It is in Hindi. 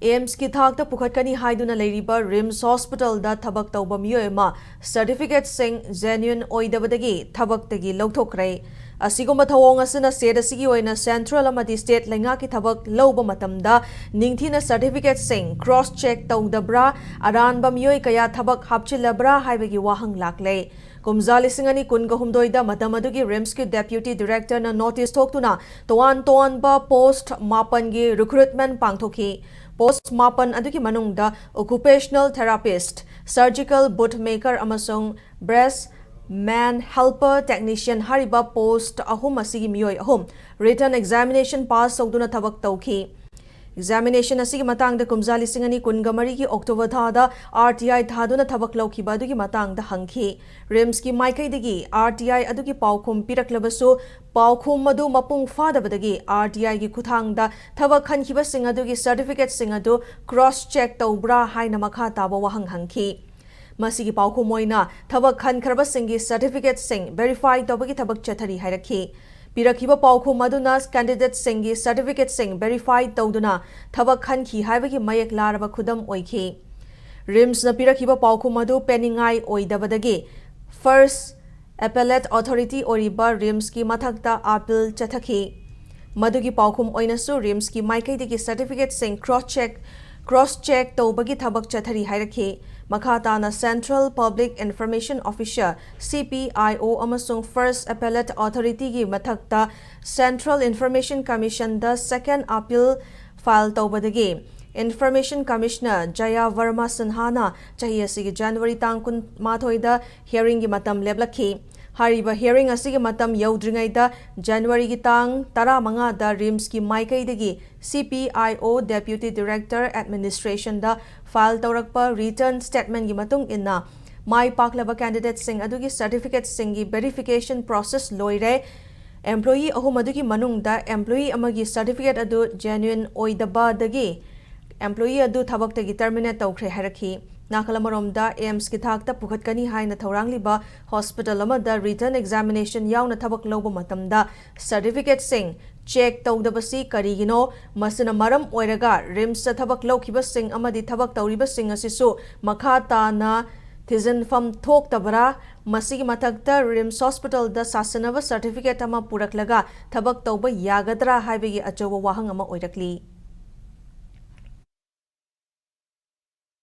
एम्स की थाकता पुखटकनी हाइदुना लेरिबा रिम्स हॉस्पिटल दा थबक तौबा मियोय मा सर्टिफिकेट सिंग जेन्युइन ओइदबदगी थबकतगी लौथोखरे असिगुम्बा थवोंग असना सेट असिगी ओइना सेंट्रल अमदी स्टेट लेंगा की थबक लौबा मतमदा निंगथीना सर्टिफिकेट सिंग क्रॉस चेक तौदब्रा अरानबा मियोय कया थबक हापचिलब्रा हाइबगी वाहंग लाकले कुमजा लिसिंगनी कुनगा हुमदोइदा मतम अदुगी रिम्स की डेप्यूटी डायरेक्टर ना नोटिस थोक्तुना तोआन तोआनबा पोस्ट मापनगी रिक्रूटमेंट पांगथोखी पोस्ट मापन अदुगी मनुंगदा occupational therapist surgical boot maker अमसुंग ब्रेस्ट मैन हेल्पर टेक्नीशियन हरिबा पोस्ट अहुम असिगी मियोय अहुम रिटर्न एग्जामिनेशन पास तौदुना थबक तौखी एग्जामिनेशन असिगी मतंगदा कुमजा लिसिंगनी कुनगमरी की अक्टोबर थादा आरटीआई थादुना थबक लौखिबा अदुगी मतंगदा हंखी रिम्स की माइकैदगी आरटीआई अदुगी पाउखुम पिरक्लबसु पाउखुम मदु मपुंग फादबदगी आरटीआई की खुथांगदा थबक खनखिबा सिंग अदुगी सर्टिफिकेट सिंग अदु क्रॉस चेक तौब्रा हाइना मखा ताबा वहंग हंखी मसिगी पाउखुम मोइना थबक खनखरबा सिंगी सर्टिफिकेट सिंग वेरीफाई तौबगी थबक चथरी हाइरखी पिरखिबा पाउखुम मदुना कैंडिडेट सिंगी सर्टिफिकेट सिंग वेरीफाई तौदुना थबक खनखी हाइबगी मयक लारबा खुदम ओइखी रिम्स न पिरखिबा पाउखुम मदु पेनिंगाई ओइदबदगी फर्स्ट एपेलेट अथॉरिटी ओरिबा रिम्स की मथकता अपील चथखी मदुगी पाउखुम ओइनसु रिम्स की माइकैदगी सर्टिफिकेट सिंग क्रॉस चेक तौबगी थबक चथरी हाइरखी मखाताना central public information officer CPIO अमसुंग फर्स्ट एपेलेट अथॉरिटी की मथकता सेंट्रल इन्फॉर्मेशन कमीशन द सेकेंड अपील फाइल तौबदगी इन्फॉर्मेशन कमिश्नर जया वर्मा सिन्हाना चाहिए जनवरी तांग 19 हियरिंग की मतम लेबलखी हारिबा हियरिंग असिगी मतम यौद्रिंगैदा जनवरी की तांग 15 दा रिम्स की माइकैदगी CPIO डेप्यूटी डायरेक्टर एडमिनिस्ट्रेशन दा फाइल तौरकपा रिटर्न स्टेटमेंट की मतुंग इन्ना माई पाकलबा कैंडिडेट सिंग अदुगी सर्टिफिकेट सिंग की वेरिफिकेशन प्रोसेस लोइरे एम्प्लॉई अहुम अदुगी मनुंगदा एम्प्लॉई अमगी सर्टिफिकेट अदु जेन्युइन ओइदबादगी एम्प्लॉई अदु थबक्तगी टर्मिनेट तौख्रे हाइरखी नाखलमरोमदा एम्स की थाकता पुखटकनी हाइना थौरांगलिबा हॉस्पिटल अमदा रिटर्न एग्जामिनेशन यावना थबक लौबा मतमदा सर्टिफिकेट सिंग चेक तौदबसी करिगिनो मसना मरम ओइरगा रिम्स थबक लौखिबा सिंग अमदी थबक तौरिबा सिंग असिसु मखा ताना थिजनफम थोक्तबरा मसिगी मथकता रिम्स हॉस्पिटल दा सासनबा सर्टिफिकेट अमा पुरकलगा थबक तौबा यागदरा हाइबगी अचौबा वाहंग अमा ओइरकली।